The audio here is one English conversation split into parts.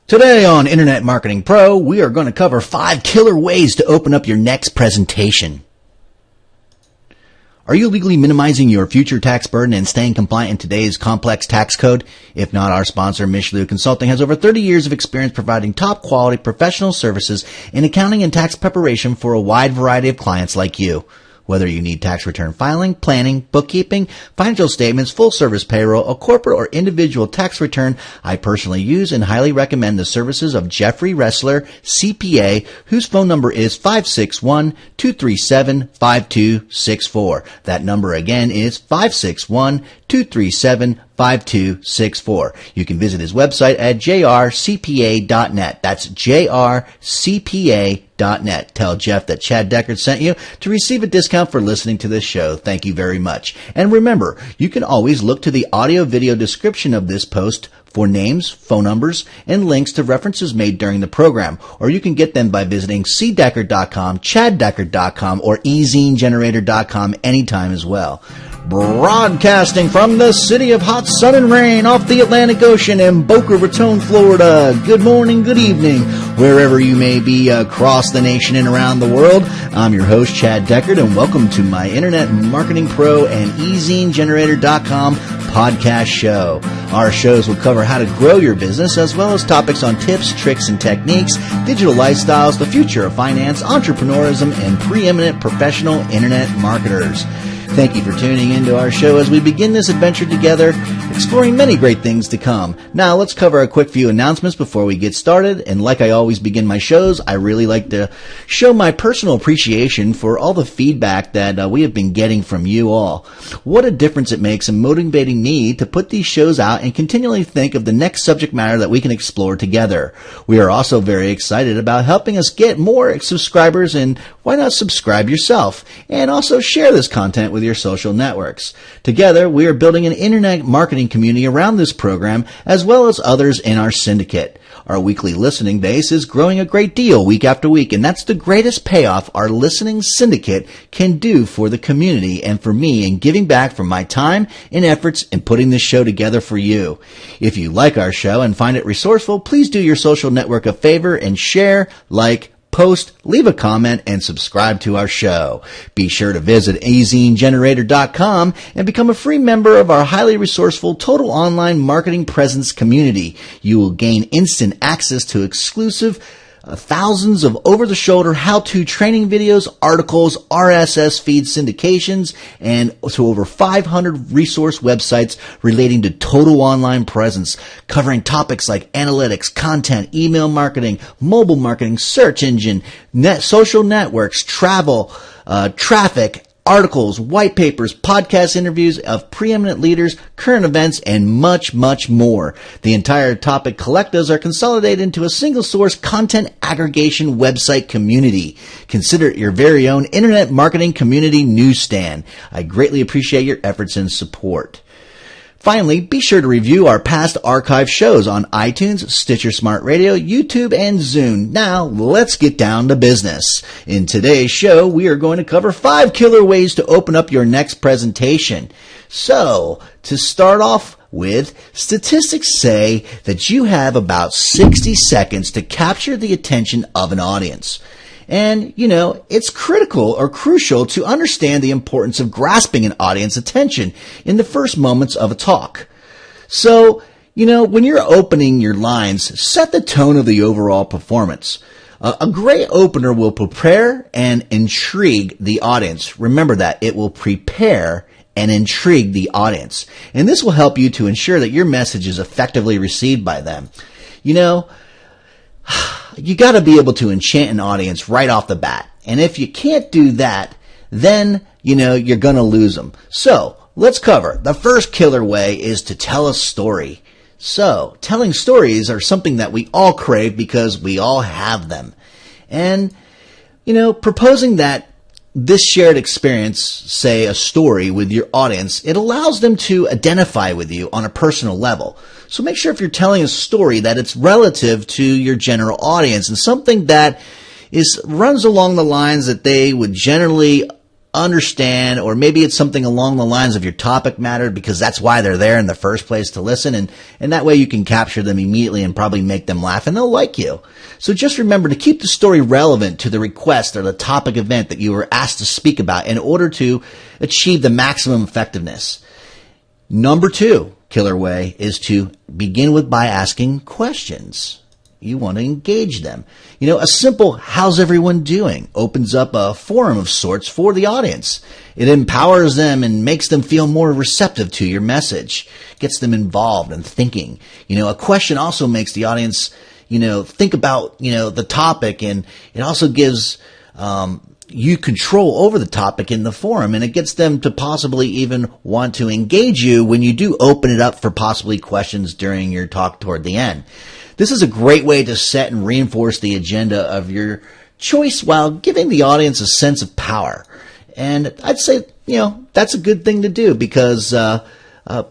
Today on Internet Marketing Pro, we are going to cover 5 killer ways to open up your next presentation. Are you legally minimizing your future tax burden and staying compliant in today's complex tax code? If not, our sponsor, Michelou Consulting, has over 30 years of experience providing top-quality professional services in accounting and tax preparation for a wide variety of clients like you. Whether you need tax return filing, planning, bookkeeping, financial statements, full-service payroll, a corporate or individual tax return, I personally use and highly recommend the services of Jeffrey Ressler, CPA, whose phone number is 561-237-5264. That number again is 561-237-5264. You can visit his website at jrcpa.net. That's jrcpa.net. Tell Jeff that Chad Deckard sent you to receive a discount for listening to this show. Thank you very much. And remember, you can always look to the audio-video description of this post for names, phone numbers, and links to references made during the program. Or you can get them by visiting cdeckard.com, chaddeckard.com, or ezinegenerator.com anytime as well. Broadcasting from the city of hot sun and rain off the Atlantic Ocean in Boca Raton, Florida. Good morning, good evening, wherever you may be across the nation and around the world. I'm your host, Chad Deckard, and welcome to my Internet Marketing Pro and ezinegenerator.com podcast show. Our shows will cover how to grow your business, as well as topics on tips, tricks, and techniques, digital lifestyles, the future of finance, entrepreneurism, and preeminent professional internet marketers. Thank you for tuning into our show as we begin this adventure together, exploring many great things to come. Now, let's cover a quick few announcements before we get started. And like I always begin my shows, I really like to show my personal appreciation for all the feedback that we have been getting from you all. What a difference it makes in motivating me to put these shows out and continually think of the next subject matter that we can explore together. We are also very excited about helping us get more subscribers, and why not subscribe yourself? And also share this content with your social networks. Together, we are building an internet marketing community around this program, as well as others in our syndicate. Our weekly listening base is growing a great deal week after week, and that's the greatest payoff our listening syndicate can do for the community and for me in giving back from my time and efforts in putting this show together for you. If you like our show and find it resourceful, please do your social network a favor and share, like, post, leave a comment, and subscribe to our show. Be sure to visit ezinegenerator.com and become a free member of our highly resourceful total online marketing presence community. You will gain instant access to exclusive thousands of over-the-shoulder how-to training videos, articles, RSS feed syndications, and to over 500 resource websites relating to total online presence, covering topics like analytics, content, email marketing, mobile marketing, search engine, social networks, travel, traffic, articles, white papers, podcast interviews of preeminent leaders, current events, and much, much more. The entire topic collectors are consolidated into a single source content aggregation website community. Consider it your very own internet marketing community newsstand. I greatly appreciate your efforts and support. Finally, be sure to review our past archive shows on iTunes, Stitcher Smart Radio, YouTube, and Zune. Now, let's get down to business. In today's show, we are going to cover 5 killer ways to open up your next presentation. So, to start off with, statistics say that you have about 60 seconds to capture the attention of an audience. And, it's critical or crucial to understand the importance of grasping an audience attention in the first moments of a talk. So, when you're opening your lines, set the tone of the overall performance. A great opener will prepare and intrigue the audience. Remember that. It will prepare and intrigue the audience. And this will help you to ensure that your message is effectively received by them. You got to be able to enchant an audience right off the bat. And if you can't do that, then, you're going to lose them. So, let's cover. The first killer way is to tell a story. So, telling stories are something that we all crave because we all have them. And, proposing that this shared experience, say a story with your audience, it allows them to identify with you on a personal level. So make sure if you're telling a story that it's relative to your general audience and something that runs along the lines that they would generally understand, or maybe it's something along the lines of your topic matter because that's why they're there in the first place to listen. And that way you can capture them immediately and probably make them laugh and they'll like you. So just remember to keep the story relevant to the request or the topic event that you were asked to speak about in order to achieve the maximum effectiveness. Number 2 killer way is to begin by asking questions. You want to engage them. A simple "how's everyone doing" opens up a forum of sorts for the audience. It empowers them and makes them feel more receptive to your message, gets them involved and thinking. A question also makes the audience, think about, the topic, and it also gives you control over the topic in the forum, and it gets them to possibly even want to engage you when you do open it up for possibly questions during your talk toward the end. This is a great way to set and reinforce the agenda of your choice while giving the audience a sense of power. And I'd say, that's a good thing to do because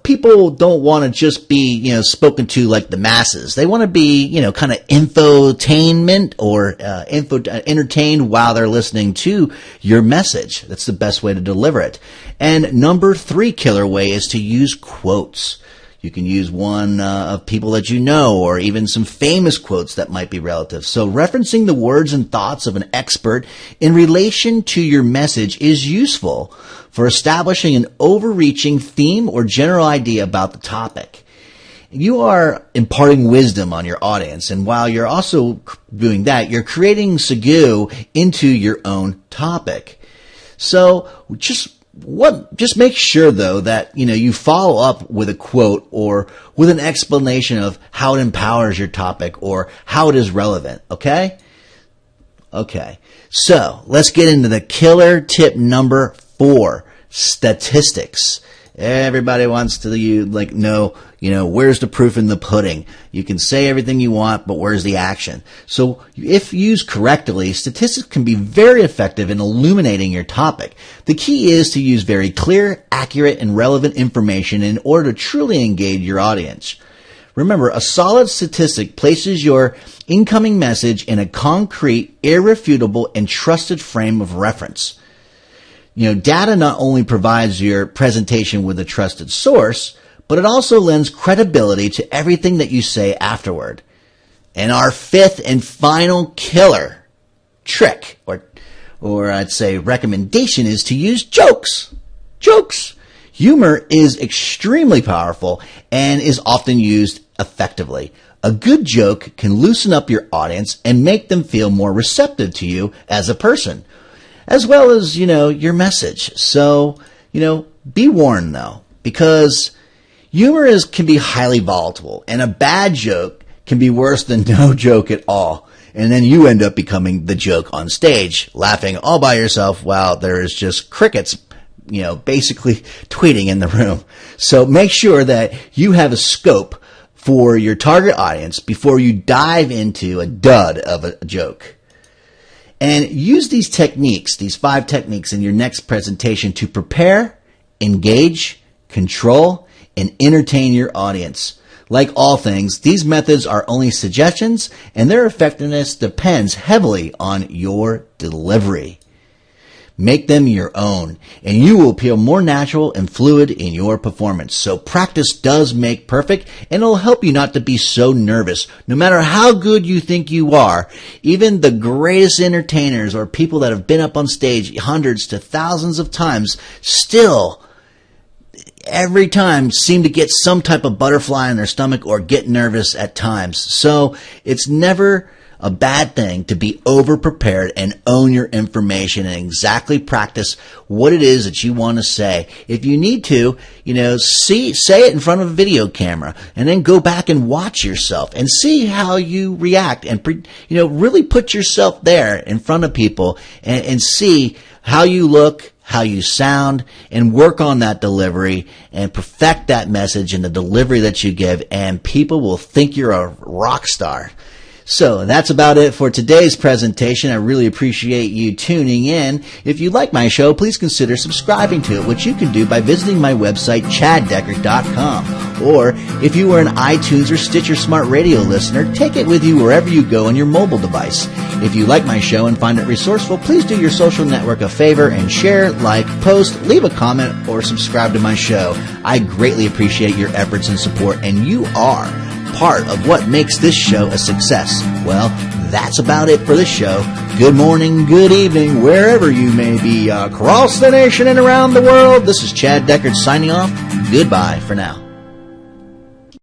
people don't want to just be, spoken to like the masses. They want to be, kind of infotainment or entertained while they're listening to your message. That's the best way to deliver it. And number 3 killer way is to use quotes. You can use one of people that you know, or even some famous quotes that might be relative. So referencing the words and thoughts of an expert in relation to your message is useful for establishing an overreaching theme or general idea about the topic. You are imparting wisdom on your audience, and while you're also doing that, you're creating segue into your own topic. So just make sure though that, you follow up with a quote or with an explanation of how it empowers your topic or how it is relevant. Okay. So let's get into the killer tip number 4, statistics. Everybody wants to know, where's the proof in the pudding? You can say everything you want, but where's the action? So if used correctly, statistics can be very effective in illuminating your topic. The key is to use very clear, accurate, and relevant information in order to truly engage your audience. Remember, a solid statistic places your incoming message in a concrete, irrefutable, and trusted frame of reference. Data not only provides your presentation with a trusted source, but it also lends credibility to everything that you say afterward. And our 5th and final killer trick, or I'd say recommendation, is to use jokes. Jokes. Humor is extremely powerful and is often used effectively. A good joke can loosen up your audience and make them feel more receptive to you as a person, as well as, your message. So, be warned though, because humor can be highly volatile, and a bad joke can be worse than no joke at all. And then you end up becoming the joke on stage, laughing all by yourself while there is just crickets, basically tweeting in the room. So make sure that you have a scope for your target audience before you dive into a dud of a joke. And use these techniques, these 5 techniques in your next presentation to prepare, engage, control, and entertain your audience. Like all things, these methods are only suggestions, and their effectiveness depends heavily on your delivery. Make them your own, and you will feel more natural and fluid in your performance. So practice does make perfect, and it'll help you not to be so nervous. No matter how good you think you are, even the greatest entertainers or people that have been up on stage hundreds to thousands of times still every time seem to get some type of butterfly in their stomach or get nervous at times. So it's never a bad thing to be over-prepared and own your information and exactly practice what it is that you want to say. If you need to, say it in front of a video camera and then go back and watch yourself and see how you react and, really put yourself there in front of people and see how you look, how you sound, and work on that delivery and perfect that message and the delivery that you give, and people will think you're a rock star. So that's about it for today's presentation. I really appreciate you tuning in. If you like my show, please consider subscribing to it, which you can do by visiting my website, chaddeckard.com. Or if you are an iTunes or Stitcher Smart Radio listener, take it with you wherever you go on your mobile device. If you like my show and find it resourceful, please do your social network a favor and share, like, post, leave a comment, or subscribe to my show. I greatly appreciate your efforts and support, and you are part of what makes this show a success. Well, that's about it for this show. Good morning, good evening, wherever you may be across the nation and around the world. This is Chad Deckard signing off. Goodbye for now.